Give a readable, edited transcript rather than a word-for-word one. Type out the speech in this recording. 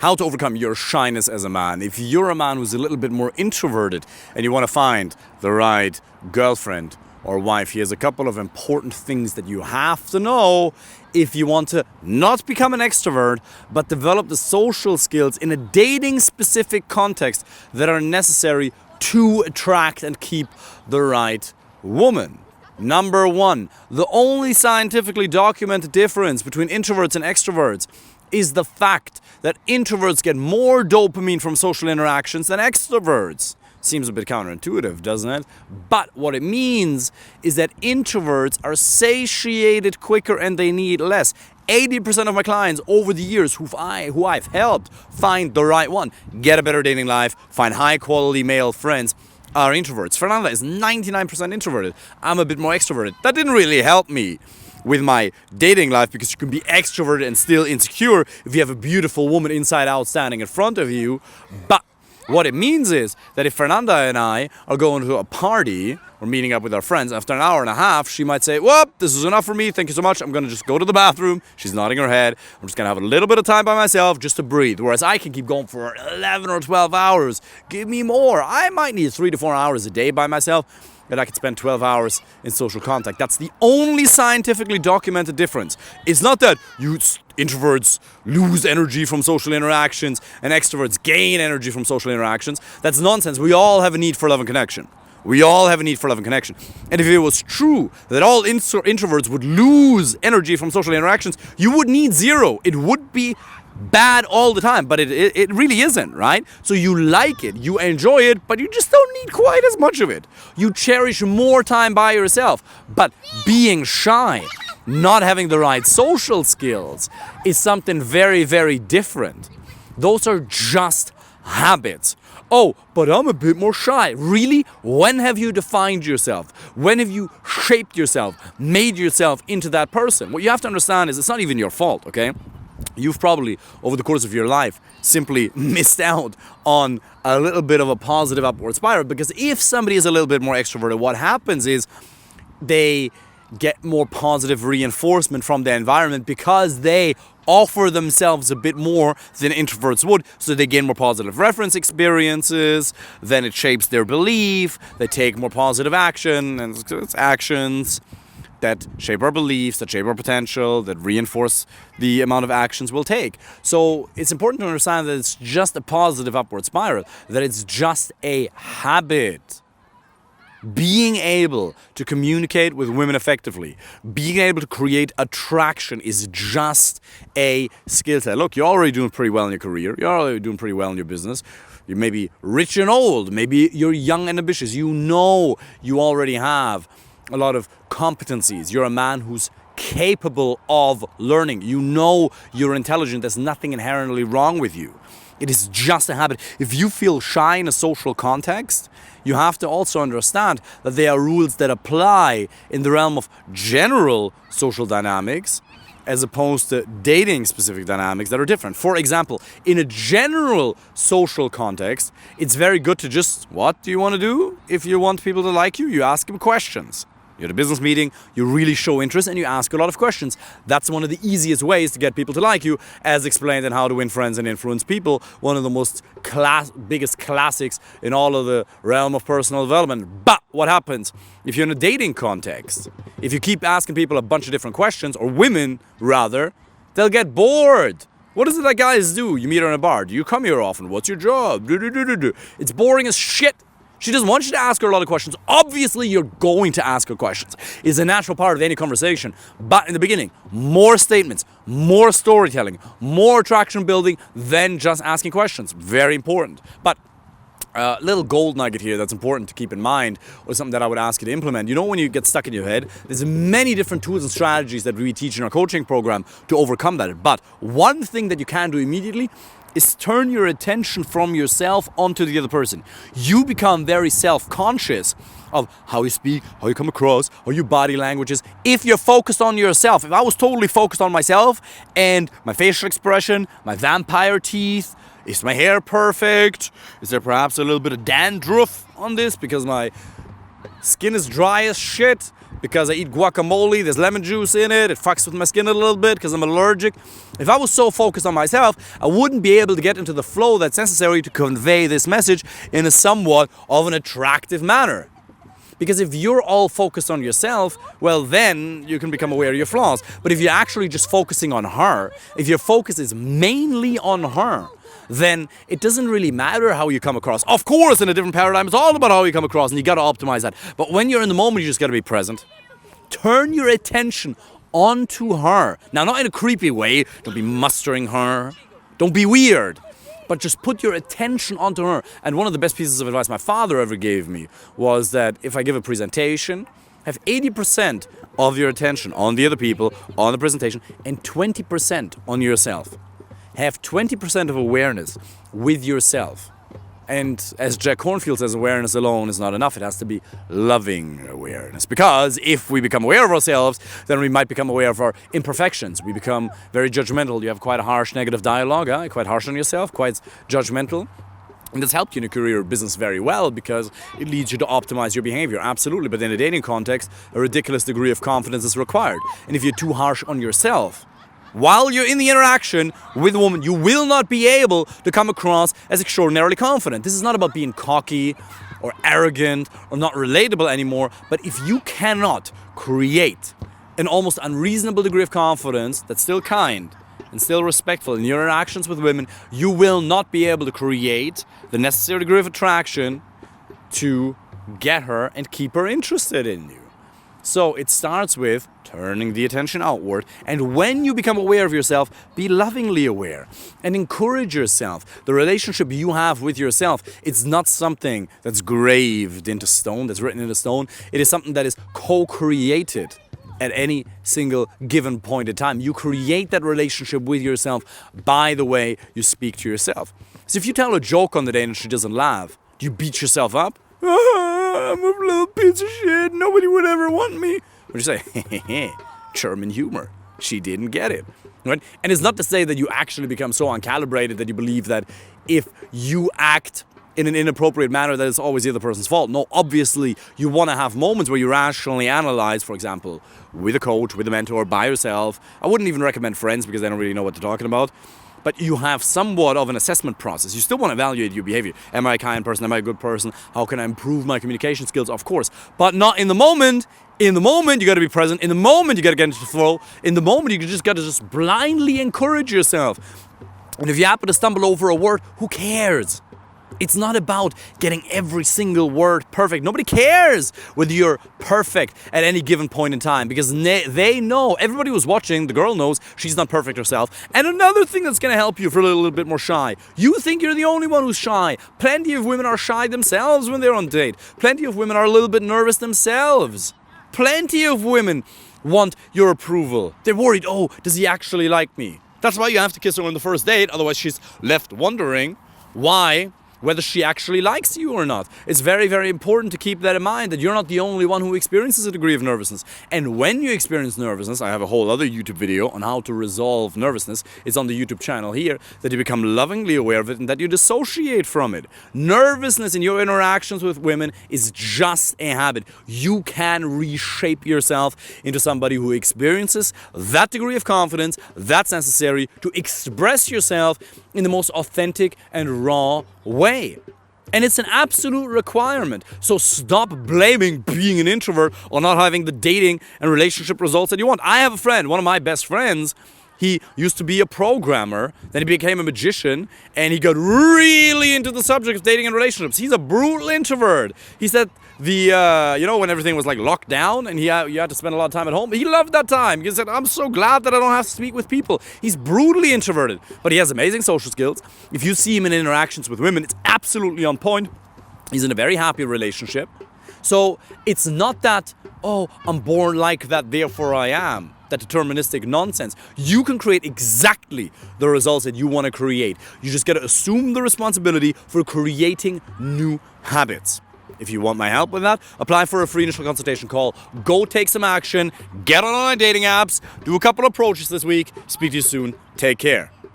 how to overcome your shyness as a man. If you're a man who's a little bit more introverted and you want to find the right girlfriend or wife, here's a couple of important things that you have to know if you want to not become an extrovert, but develop the social skills in a dating specific context that are necessary to attract and keep the right woman. Number one, the only scientifically documented difference between introverts and extroverts is the fact that introverts get more dopamine from social interactions than extroverts. Seems a bit counterintuitive, doesn't it? But what it means is that introverts are satiated quicker and they need less. 80% of my clients over the years who I've helped find the right one, get a better dating life, find high quality male friends, are introverts. Fernanda is 99% introverted. I'm a bit more extroverted. That didn't really help me with my dating life because you can be extroverted and still insecure if you have a beautiful woman inside out standing in front of you. But what it means is that if Fernanda and I are going to a party or meeting up with our friends, after an hour and a half, she might say, "Well, this is enough for me. Thank you so much. I'm going to just go to the bathroom." She's nodding her head. I'm just going to have a little bit of time by myself just to breathe. Whereas I can keep going for 11 or 12 hours. Give me more. I might need 3 to 4 hours a day by myself, that I could spend 12 hours in social contact. That's the only scientifically documented difference. It's not that introverts lose energy from social interactions and extroverts gain energy from social interactions. That's nonsense. We all have a need for love and connection. We all have a need for love and connection. And if it was true that all introverts would lose energy from social interactions, you would need zero. It would be bad all the time, but it really isn't, right? So you like it, you enjoy it, but you just don't need quite as much of it. You cherish more time by yourself. But being shy, not having the right social skills, is something very, very different. Those are just habits. Oh, but I'm a bit more shy. Really? When have you defined yourself? When have you shaped yourself, made yourself into that person? What you have to understand is it's not even your fault, okay? You've probably, over the course of your life, simply missed out on a little bit of a positive upward spiral. Because if somebody is a little bit more extroverted, what happens is they get more positive reinforcement from the environment because they offer themselves a bit more than introverts would. So they gain more positive reference experiences, then it shapes their belief, they take more positive action, and it's actions that shape our beliefs, that shape our potential, that reinforce the amount of actions we'll take. So it's important to understand that it's just a positive upward spiral, that it's just a habit. Being able to communicate with women effectively, being able to create attraction is just a skill set. Look, you're already doing pretty well in your career. You're already doing pretty well in your business. You may be rich and old. Maybe you're young and ambitious. You know you already have a lot of competencies. You're a man who's capable of learning. You know you're intelligent. There's nothing inherently wrong with you. It is just a habit. If you feel shy in a social context, you have to also understand that there are rules that apply in the realm of general social dynamics as opposed to dating specific dynamics that are different. For example, in a general social context, it's very good to just, what do you want to do? If you want people to like you, you ask them questions. You're at a business meeting, you really show interest and you ask a lot of questions. That's one of the easiest ways to get people to like you, as explained in How to Win Friends and Influence People, one of the most biggest classics in all of the realm of personal development. But what happens if you're in a dating context? If you keep asking people a bunch of different questions, or women rather, they'll get bored. What is it that guys do? You meet her in a bar. Do you come here often? What's your job? It's boring as shit. She doesn't want you to ask her a lot of questions. Obviously, you're going to ask her questions. It's a natural part of any conversation. But in the beginning, more statements, more storytelling, more attraction building than just asking questions. Very important. But a little gold nugget here that's important to keep in mind, or something that I would ask you to implement. You know, when you get stuck in your head, there's many different tools and strategies that we teach in our coaching program to overcome that. But one thing that you can do immediately is turn your attention from yourself onto the other person. You become very self-conscious of how you speak, how you come across, how your body language is. If you're focused on yourself, if I was totally focused on myself and my facial expression, my vampire teeth, is my hair perfect? Is there perhaps a little bit of dandruff on this because my skin is dry as shit? because I eat guacamole, there's lemon juice in it, it fucks with my skin a little bit because I'm allergic. If I was so focused on myself, I wouldn't be able to get into the flow that's necessary to convey this message in a somewhat of an attractive manner. Because if you're all focused on yourself, well then you can become aware of your flaws. But if you're actually just focusing on her, if your focus is mainly on her, then it doesn't really matter how you come across. Of course, in a different paradigm, it's all about how you come across, and you got to optimize that. But when you're in the moment, you just got to be present. Turn your attention onto her. Now, not in a creepy way. Don't be mustering her. Don't be weird. But just put your attention onto her. And one of the best pieces of advice my father ever gave me was that if I give a presentation, have 80% of your attention on the other people, on the presentation, and 20% on yourself. Have 20% of awareness with yourself. And as Jack Kornfield says, awareness alone is not enough. It has to be loving awareness. Because if we become aware of ourselves, then we might become aware of our imperfections. We become very judgmental. You have quite a harsh negative dialogue, quite harsh on yourself, quite judgmental. And that's helped you in your career or business very well because it leads you to optimize your behavior, absolutely. But in a dating context, a ridiculous degree of confidence is required. And if you're too harsh on yourself, while you're in the interaction with a woman, you will not be able to come across as extraordinarily confident. This is not about being cocky or arrogant or not relatable anymore, but if you cannot create an almost unreasonable degree of confidence that's still kind and still respectful in your interactions with women, you will not be able to create the necessary degree of attraction to get her and keep her interested in you. So it starts with turning the attention outward, and when you become aware of yourself, be lovingly aware and encourage yourself. The relationship you have with yourself, it's not something that's graved into stone, that's written into stone. It is something that is co-created at any single given point in time. You create that relationship with yourself by the way you speak to yourself. So if you tell a joke on the day and she doesn't laugh, do you beat yourself up? I'm a little piece of shit. Nobody would ever want me. What do you say? German humor. She didn't get it. Right? And it's not to say that you actually become so uncalibrated that you believe that if you act in an inappropriate manner that it's always the other person's fault. No, obviously you want to have moments where you rationally analyze, for example, with a coach, with a mentor, by yourself. I wouldn't even recommend friends because they don't really know what they're talking about. But you have somewhat of an assessment process. You still want to evaluate your behavior. Am I a kind person? Am I a good person? How can I improve my communication skills? Of course. But not in the moment. In the moment, you got to be present. In the moment, you got to get into the flow. In the moment, you just got to just blindly encourage yourself. And if you happen to stumble over a word, who cares? It's not about getting every single word perfect. Nobody cares whether you're perfect at any given point in time because they know, everybody who's watching, the girl knows she's not perfect herself. And another thing that's going to help you if you're a little bit more shy, you think you're the only one who's shy. Plenty of women are shy themselves when they're on a date. Plenty of women are a little bit nervous themselves. Plenty of women want your approval. They're worried, oh, does he actually like me? That's why you have to kiss her on the first date, otherwise she's left wondering whether she actually likes you or not. It's very, very important to keep that in mind, that you're not the only one who experiences a degree of nervousness. And when you experience nervousness, I have a whole other YouTube video on how to resolve nervousness. It's on the YouTube channel here, that you become lovingly aware of it and that you dissociate from it. Nervousness in your interactions with women is just a habit. You can reshape yourself into somebody who experiences that degree of confidence that's necessary to express yourself in the most authentic and raw way. And it's an absolute requirement. So stop blaming being an introvert or not having the dating and relationship results that you want. I have a friend, one of my best friends. He used to be a programmer, then he became a magician, and he got really into the subject of dating and relationships. He's a brutal introvert. He said when everything was like locked down and you had to spend a lot of time at home, he loved that time. He said, I'm so glad that I don't have to speak with people. He's brutally introverted, but he has amazing social skills. If you see him in interactions with women, it's absolutely on point. He's in a very happy relationship. So it's not that, oh, I'm born like that, therefore I am. That deterministic nonsense. You can create exactly the results that you want to create. You just got to assume the responsibility for creating new habits. If you want my help with that, apply for a free initial consultation call. Go take some action. Get on online dating apps. Do a couple approaches this week. Speak to you soon. Take care.